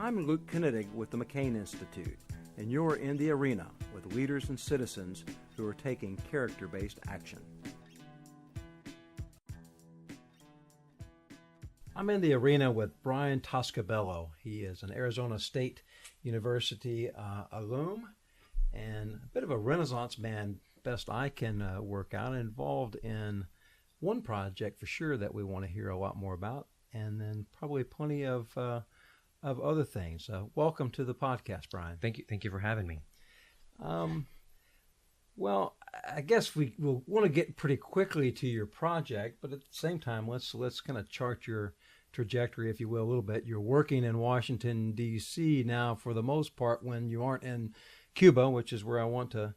I'm Luke Kennedy with the McCain Institute, and you're in the arena with leaders and citizens who are taking character-based action. I'm in the arena with Brian Tosko Bello. He is an Arizona State University alum and a bit of a Renaissance man, best I can work out, involved in one project for sure that we want to hear a lot more about, and then probably plenty of other things. Welcome to the podcast, Brian. Thank you for having me. Well, I guess we'll want to get pretty quickly to your project, but at the same time, let's kind of chart your trajectory, if you will, a little bit. You're working in Washington, D.C. now for the most part when you aren't in Cuba, which is where I want to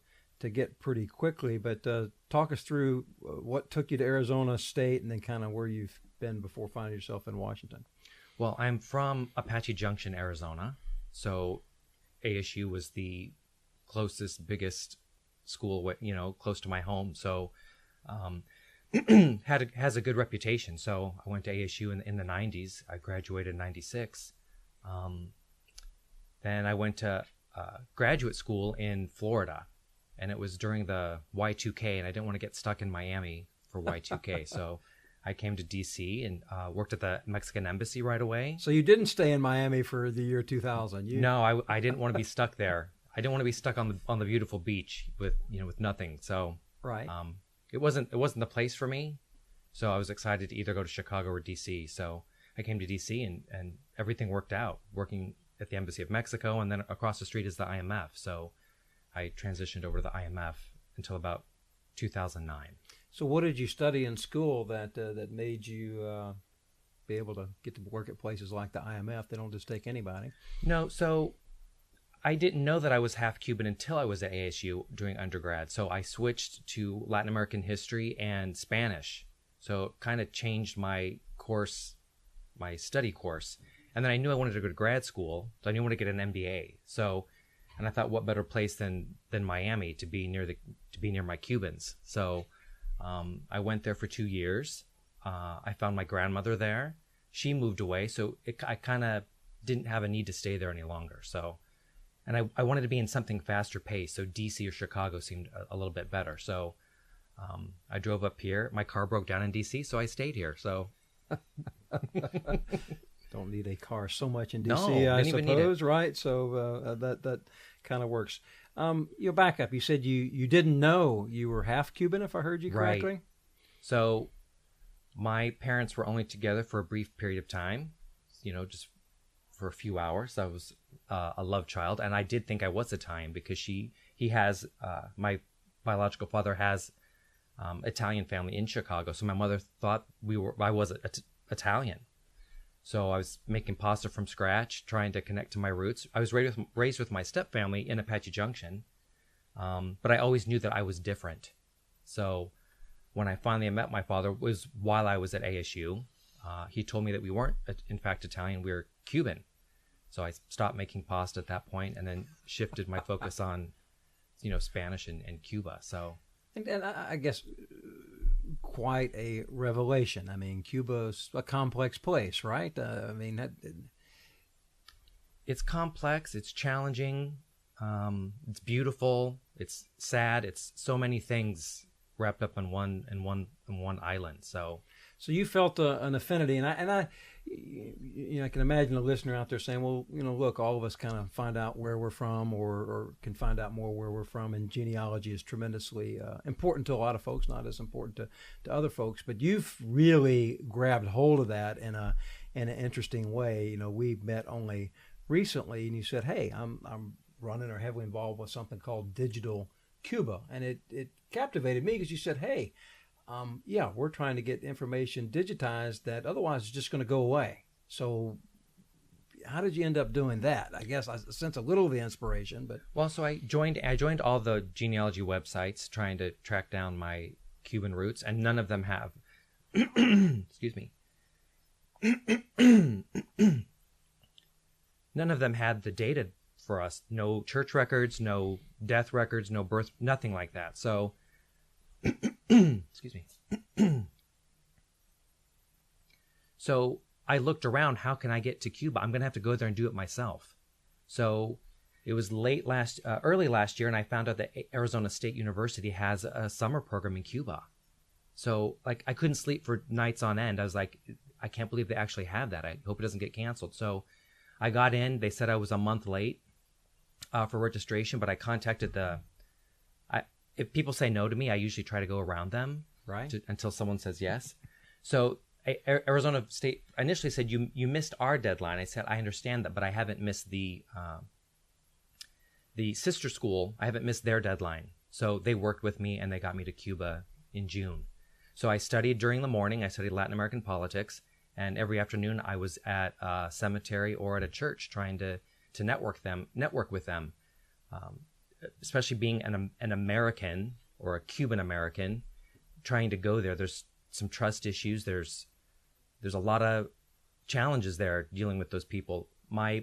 get pretty quickly. But talk us through what took you to Arizona State and then kind of where you've been before finding yourself in Washington. Well, I'm from Apache Junction, Arizona, so ASU was the closest, biggest school, close to my home. So has a good reputation. So I went to ASU in the 90s. I graduated in 96. Then I went to graduate school in Florida, and it was during the Y2K, and I didn't want to get stuck in Miami for Y2K. So I came to D.C. and worked at the Mexican embassy right away. So you didn't stay in Miami for the year 2000? No, I didn't want to be stuck there. I didn't want to be stuck on the beautiful beach with nothing. So right. It wasn't the place for me. So I was excited to either go to Chicago or D.C. So I came to D.C. and everything worked out, working at the Embassy of Mexico, and then across the street is the IMF. So I transitioned over to the IMF until about 2009. So what did you study in school that made you be able to get to work at places like the IMF? They don't just take anybody. No, so I didn't know that I was half Cuban until I was at ASU during undergrad. So I switched to Latin American history and Spanish. So it kind of changed my course, my study course. And then I knew I wanted to go to grad school, so I knew I wanted to get an MBA. So, and I thought, what better place than Miami to be near my Cubans? So I went there for 2 years. I found my grandmother there. She moved away, so I kind of didn't have a need to stay there any longer. So, and I wanted to be in something faster paced, so DC or Chicago seemed a little bit better. So I drove up here. My car broke down in DC, so I stayed here. So don't need a car so much in DC, no, I suppose, right? So that kind of works. Your backup, you said you didn't know you were half Cuban, if I heard you correctly? Right. So my parents were only together for a brief period of time, just for a few hours. I was a love child, and I did think I was Italian because he has, my biological father has Italian family in Chicago, so my mother thought I was Italian. So I was making pasta from scratch, trying to connect to my roots. I was raised with my stepfamily in Apache Junction, but I always knew that I was different. So when I finally met my father was while I was at ASU. He told me that we weren't, in fact, Italian, we were Cuban. So I stopped making pasta at that point and then shifted my focus on, Spanish and Cuba. So, and I guess quite a revelation. I mean, Cuba's a complex place, right? It's complex. It's challenging. It's beautiful. It's sad. It's so many things wrapped up in one island. So you felt an affinity, and I can imagine a listener out there saying, well, look, all of us kind of find out where we're from or can find out more where we're from, and genealogy is tremendously important to a lot of folks, not as important to other folks, but you've really grabbed hold of that in an interesting way. We met only recently, and you said, hey, I'm running or heavily involved with something called Digital Cuba, and it captivated me because you said, hey, we're trying to get information digitized that otherwise is just going to go away. So how did you end up doing that? I guess I sense a little of the inspiration, but well, so I joined all the genealogy websites trying to track down my Cuban roots, and none of them have excuse me. None of them had the data for us. No church records, no death records, no birth, nothing like that. So excuse me. So I looked around, how can I get to Cuba? I'm going to have to go there and do it myself. So it was early last year, and I found out that Arizona State University has a summer program in Cuba. So like I couldn't sleep for nights on end. I was like, I can't believe they actually have that. I hope it doesn't get canceled. So I got in. They said I was a month late for registration, but I contacted if people say no to me, I usually try to go around them until someone says yes. So Arizona State initially said, you missed our deadline. I said, I understand that, but I haven't missed the sister school. I haven't missed their deadline. So they worked with me and they got me to Cuba in June. So I studied during the morning. I studied Latin American politics. And every afternoon I was at a cemetery or at a church trying to network with them. Especially being an American or a Cuban American trying to go there. There's some trust issues. There's a lot of challenges there dealing with those people. My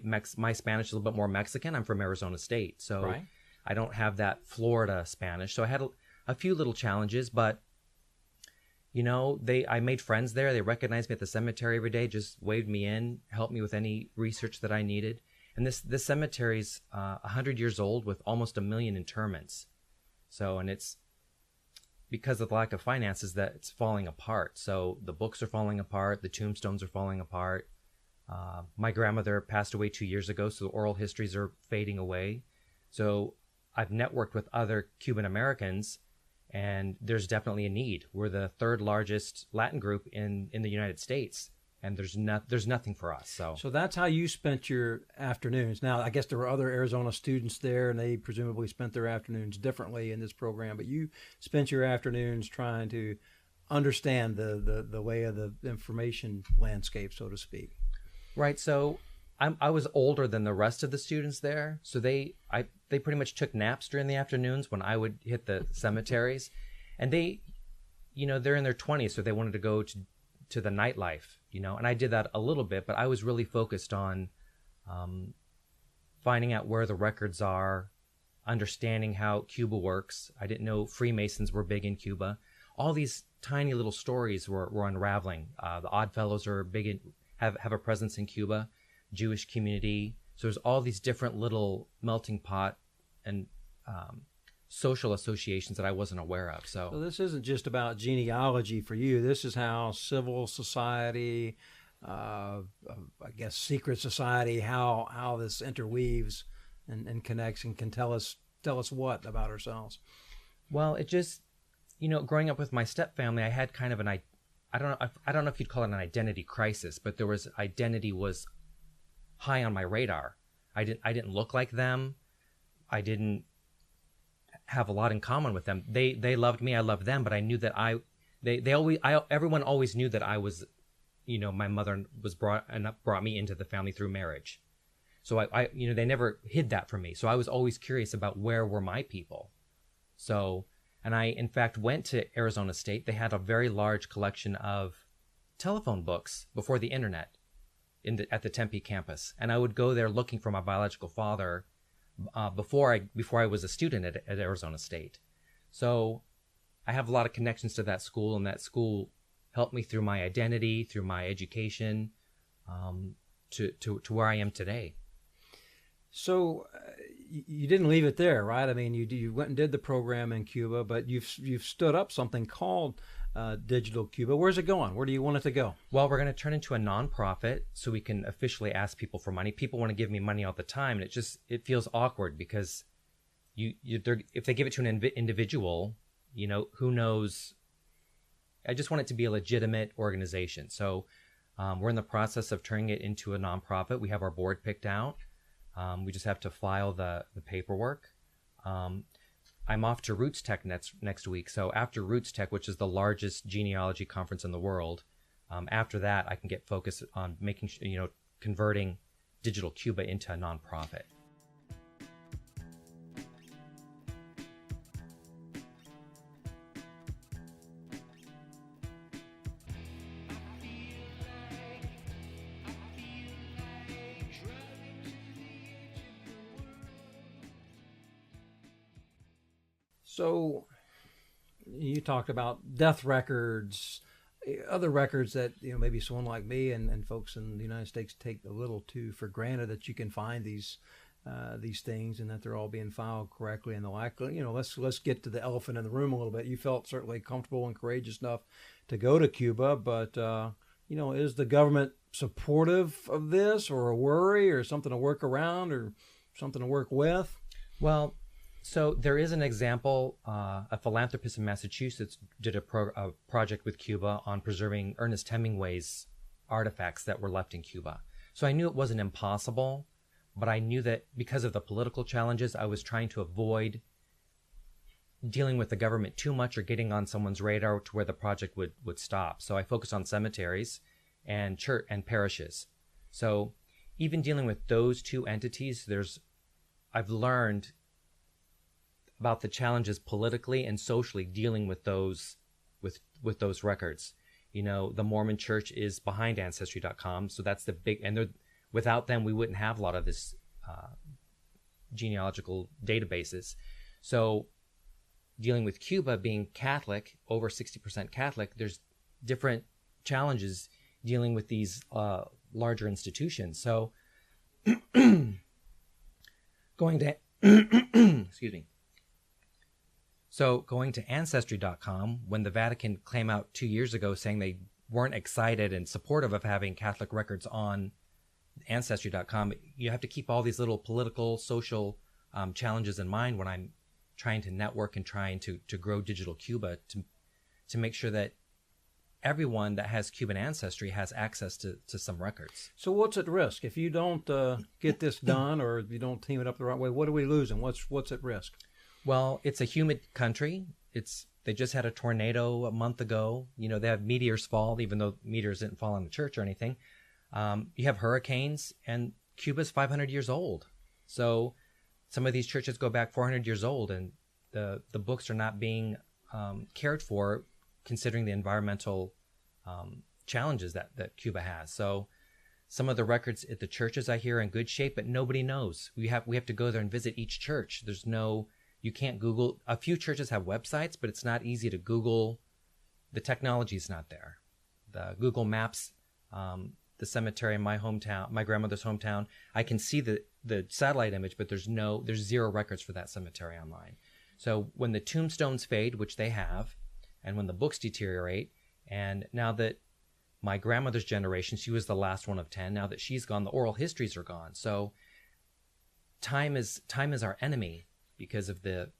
Spanish is a little bit more Mexican. I'm from Arizona State, so I don't have that Florida Spanish. So I had a few little challenges, but I made friends there. They recognized me at the cemetery every day, just waved me in, helped me with any research that I needed. And this cemetery's 100 years old with almost 1 million interments. So, and it's because of the lack of finances that it's falling apart. So the books are falling apart, the tombstones are falling apart. My grandmother passed away 2 years ago, so the oral histories are fading away. So I've networked with other Cuban Americans, and there's definitely a need. We're the third largest Latin group in the United States. And there's nothing for us. So that's how you spent your afternoons. Now, I guess there were other Arizona students there, and they presumably spent their afternoons differently in this program. But you spent your afternoons trying to understand the way of the information landscape, so to speak. Right. So I was older than the rest of the students there. So they pretty much took naps during the afternoons when I would hit the cemeteries, and they're in their 20s, so they wanted to go to the nightlife, and I did that a little bit, but I was really focused on finding out where the records are, understanding how Cuba works. I didn't know Freemasons were big in Cuba. All these tiny little stories were unraveling. The Oddfellows are big have a presence in Cuba, Jewish community. So there's all these different little melting pot and social associations that I wasn't aware of. So this isn't just about genealogy for you. This is how civil society, I guess secret society, how this interweaves and connects and can tell us what about ourselves. Well, it just, growing up with my step family, I had kind of I don't know if you'd call it an identity crisis, but identity was high on my radar. I didn't look like them. I didn't have a lot in common with them. They loved me, I loved them, but I knew that everyone always knew that I was, my mother was brought me into the family through marriage. So I they never hid that from me. So I was always curious about where were my people. So, and I in fact went to Arizona State. They had a very large collection of telephone books before the internet at the Tempe campus. And I would go there looking for my biological father before I was a student at Arizona State. So I have a lot of connections to that school, and that school helped me through my identity, through my education, to where I am today. So you didn't leave it there, right? I mean, you went and did the program in Cuba, but you've stood up something called Digital Cuba. Where's it going? Where do you want it to go? Well, we're going to turn into a nonprofit so we can officially ask people for money. People want to give me money all the time, and it feels awkward because if they give it to an individual, who knows? I just want it to be a legitimate organization. So we're in the process of turning it into a nonprofit. We have our board picked out. We just have to file the paperwork. I'm off to Roots Tech next week. So after Roots Tech, which is the largest genealogy conference in the world, after that, I can get focused on making, converting Digital Cuba into a nonprofit. So you talked about death records, other records that maybe someone like me and folks in the United States take a little too for granted, that you can find these things and that they're all being filed correctly and the like. Let's get to the elephant in the room a little bit. You felt certainly comfortable and courageous enough to go to Cuba, but is the government supportive of this, or a worry, or something to work around, or something to work with? Well, so there is an example. A philanthropist in Massachusetts did a project with Cuba on preserving Ernest Hemingway's artifacts that were left in Cuba. So I knew it wasn't impossible, but I knew that because of the political challenges, I was trying to avoid dealing with the government too much or getting on someone's radar to where the project would stop. So I focused on cemeteries and church and parishes. So even dealing with those two entities, I've learned about the challenges politically and socially dealing with those with those records. The Mormon Church is behind Ancestry.com, so that's the big, and without them we wouldn't have a lot of this genealogical databases. So dealing with Cuba being Catholic, over 60% Catholic, there's different challenges dealing with these larger institutions. So going to excuse me. So going to Ancestry.com, when the Vatican came out 2 years ago saying they weren't excited and supportive of having Catholic records on Ancestry.com, you have to keep all these little political, social challenges in mind when I'm trying to network and trying to grow Digital Cuba to make sure that everyone that has Cuban ancestry has access to some records. So what's at risk? If you don't get this done, or if you don't team it up the right way, what are we losing? What's at risk? Well, it's a humid country. They just had a tornado a month ago. They have meteors fall, even though meteors didn't fall on the church or anything. You have hurricanes, and Cuba's 500 years old. So some of these churches go back 400 years old, and the books are not being cared for, considering the environmental challenges that Cuba has. So some of the records at the churches I hear are in good shape, but nobody knows. We have to go there and visit each church. You can't Google. A few churches have websites, but it's not easy to Google. The technology is not there. The Google Maps, the cemetery in my hometown, my grandmother's hometown, I can see the satellite image, but there's zero records for that cemetery online. So when the tombstones fade, which they have, and when the books deteriorate, and now that my grandmother's generation, she was the last one of 10. Now that she's gone, the oral histories are gone. So time is our enemy because of the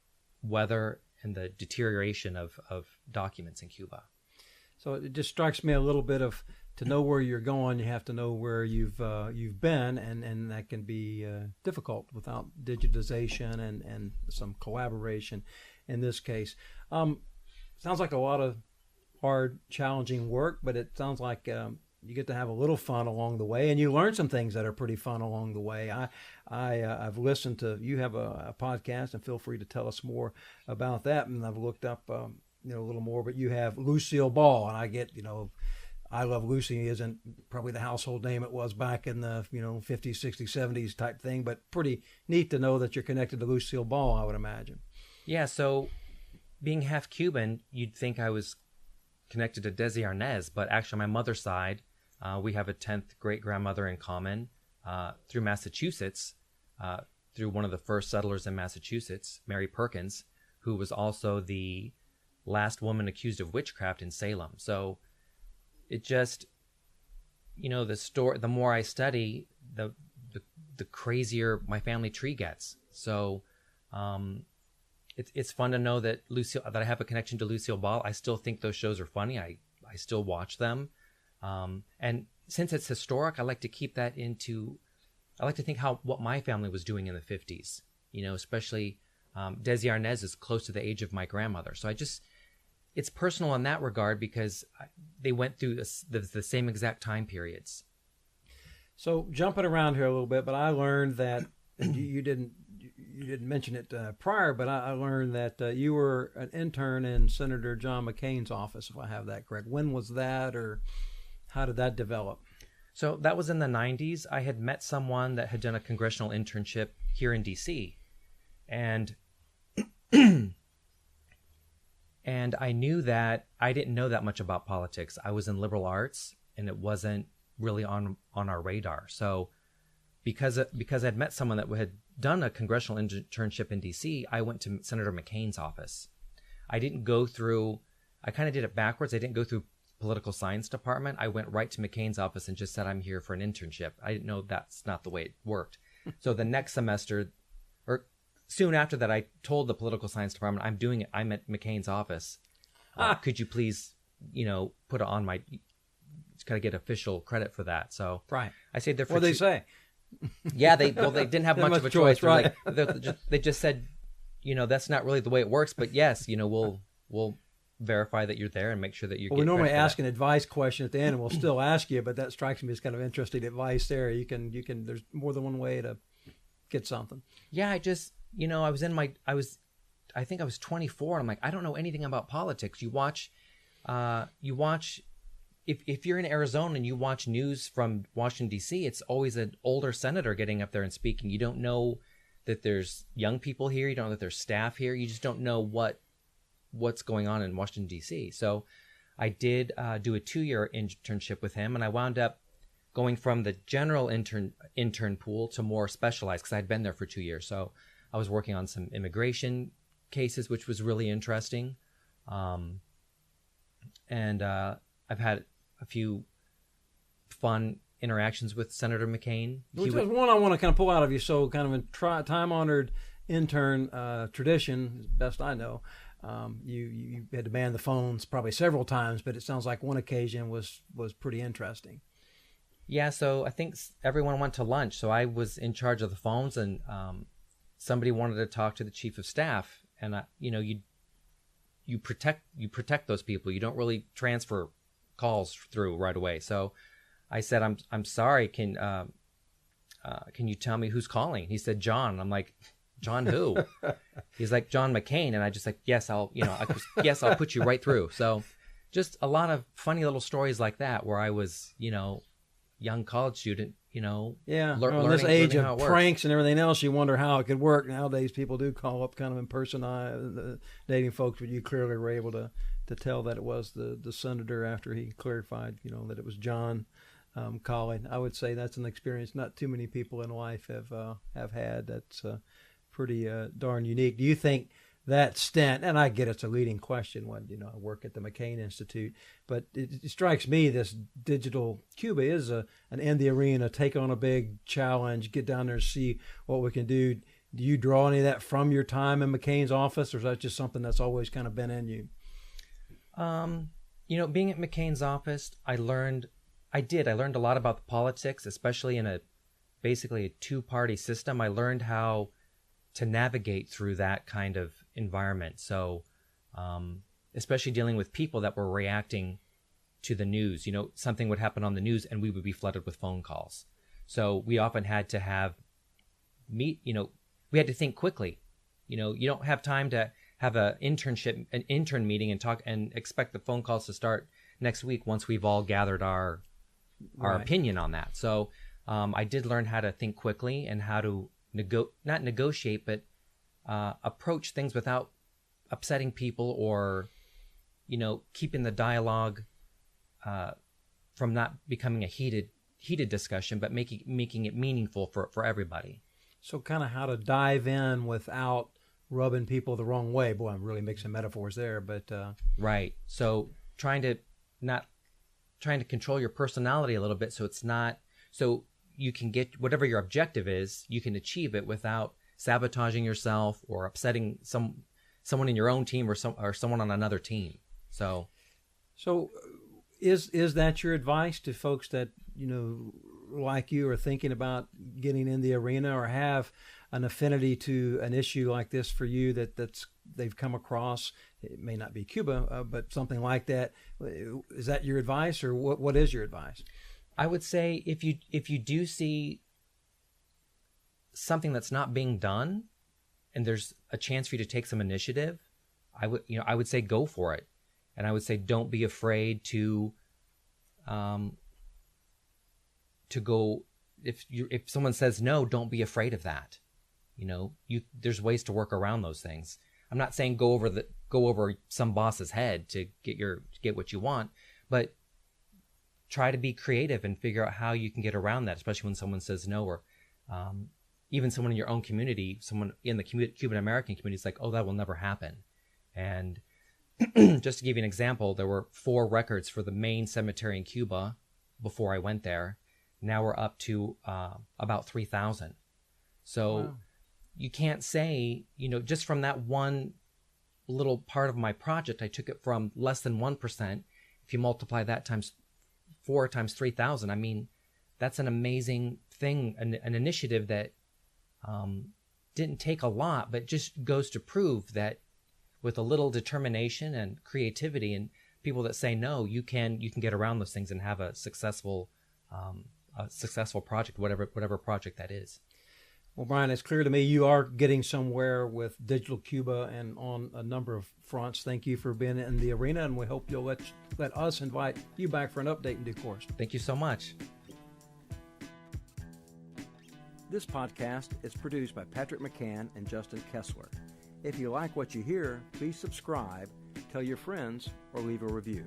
weather and the deterioration of documents in Cuba. So it just strikes me a little bit of, to know where you're going, you have to know where you've been, and that can be difficult without digitization and some collaboration in this case. Sounds like a lot of hard, challenging work, but it sounds like you get to have a little fun along the way, and you learn some things that are pretty fun along the way. I've listened to, you have a podcast, and feel free to tell us more about that. And I've looked up a little more, but you have Lucille Ball, and I get, I Love Lucy isn't probably the household name it was back in the 50s, 60s, 70s type thing, but pretty neat to know that you're connected to Lucille Ball, I would imagine. Yeah, so being half Cuban, you'd think I was connected to Desi Arnaz, but actually my mother's side, we have a 10th great-grandmother in common through Massachusetts, through one of the first settlers in Massachusetts, Mary Perkins, who was also the last woman accused of witchcraft in Salem. So it just, the more I study, the crazier my family tree gets. So it's fun to know that I have a connection to Lucille Ball. I still think those shows are funny. I still watch them. And since it's historic, I like to keep that I like to think what my family was doing in the 50s, especially Desi Arnaz is close to the age of my grandmother. So it's personal in that regard because they went through the same exact time periods. So jumping around here a little bit, but I learned that you didn't mention it prior, but I learned that you were an intern in Senator John McCain's office, if I have that correct. When was that, or how did that develop? So that was in the 90s. I had met someone that had done a congressional internship here in D.C. And And I knew that I didn't know that much about politics. I was in liberal arts, and it wasn't really on our radar. So because I'd met someone that had done a congressional internship in D.C., I went to Senator McCain's office. I kind of did it backwards. I didn't go through political science department. I went right to McCain's office and just said, I'm here for an internship. I didn't know that's not the way it worked. So the next semester, or soon after that, I told the political science department, I'm at McCain's office. Could you please, put it on my, just gotta get official credit for that. So right. I stayed there for what did they say? Yeah, they didn't have much of a choice. Right. They just said, that's not really the way it works, but yes, we'll verify that you're there and make sure that you. Well, we normally ask an advice question at the end, and we'll still ask you, but that strikes me as kind of interesting advice there. You can. There's more than one way to get something. Yeah, I just, I think I was 24. And I'm like, I don't know anything about politics. You watch. If you're in Arizona and you watch news from Washington, D.C., it's always an older senator getting up there and speaking. You don't know that there's young people here. You don't know that there's staff here. You just don't know what's going on in Washington, D.C. So I did do a 2-year internship with him, and I wound up going from the general intern pool to more specialized because I'd been there for 2 years. So I was working on some immigration cases, which was really interesting. And I've had a few fun interactions with Senator McCain. Which is one I want to kind of pull out of you. So kind of a time-honored intern tradition, best I know. You had to man the phones probably several times, but it sounds like one occasion was pretty interesting. Yeah, so I think everyone went to lunch, so I was in charge of the phones, and somebody wanted to talk to the chief of staff, and you protect those people. You don't really transfer calls through right away. So I said, I'm sorry. Can you tell me who's calling? He said, John. I'm like, John who? He's like, John McCain. And I just like, yes, I'll put you right through. So just a lot of funny little stories like that where I was, young college student, learning, in this age of pranks and everything else, you wonder how it could work. Nowadays, people do call up kind of impersonating folks, but you clearly were able to tell that it was the senator after he clarified, that it was John calling. I would say that's an experience not too many people in life have had. That's pretty darn unique. Do you think that stint, and I get it's a leading question when, I work at the McCain Institute, but it strikes me this digital Cuba is an in the arena, take on a big challenge, get down there and see what we can do. Do you draw any of that from your time in McCain's office, or is that just something that's always kind of been in you? Being at McCain's office, I learned a lot about the politics, especially in basically a two-party system. I learned how to navigate through that kind of environment. So, especially dealing with people that were reacting to the news, something would happen on the news and we would be flooded with phone calls. So we often had to we had to think quickly. You don't have time to have an intern meeting and talk and expect the phone calls to start next week once we've all gathered our opinion on that. So, I did learn how to think quickly and how to not negotiate, but approach things without upsetting people or, keeping the dialogue from not becoming a heated discussion, but making it meaningful for everybody. So kind of how to dive in without rubbing people the wrong way. Boy, I'm really mixing metaphors there, but right. So trying to control your personality a little bit, so you can get whatever your objective is, you can achieve it without sabotaging yourself or upsetting someone in your own team or someone on another team. So is that your advice to folks that, like you are thinking about getting in the arena or have an affinity to an issue like this for you that's they've come across? It may not be Cuba, but something like that. Is that your advice, or what is your advice? I would say if you do see something that's not being done and there's a chance for you to take some initiative, I would say go for it. And I would say don't be afraid to go. If someone says no, don't be afraid of that. There's ways to work around those things. I'm not saying go over go over some boss's head to get what you want, but try to be creative and figure out how you can get around that, especially when someone says no, or even someone in your own community, someone in the Cuban American community is like, oh, that will never happen. And just to give you an example, there were 4 records for the main cemetery in Cuba before I went there. Now we're up to about 3,000. So wow. You can't say, just from that one little part of my project, I took it from less than 1%. If you multiply that times 4 times 3,000, I mean, that's an amazing thing, an initiative that didn't take a lot, but just goes to prove that with a little determination and creativity and people that say no, you can get around those things and have a successful project, whatever project that is. Well, Brian, it's clear to me you are getting somewhere with Digital Cuba and on a number of fronts. Thank you for being in the arena, and we hope you'll let us invite you back for an update in due course. Thank you so much. This podcast is produced by Patrick McCann and Justin Kessler. If you like what you hear, please subscribe, tell your friends, or leave a review.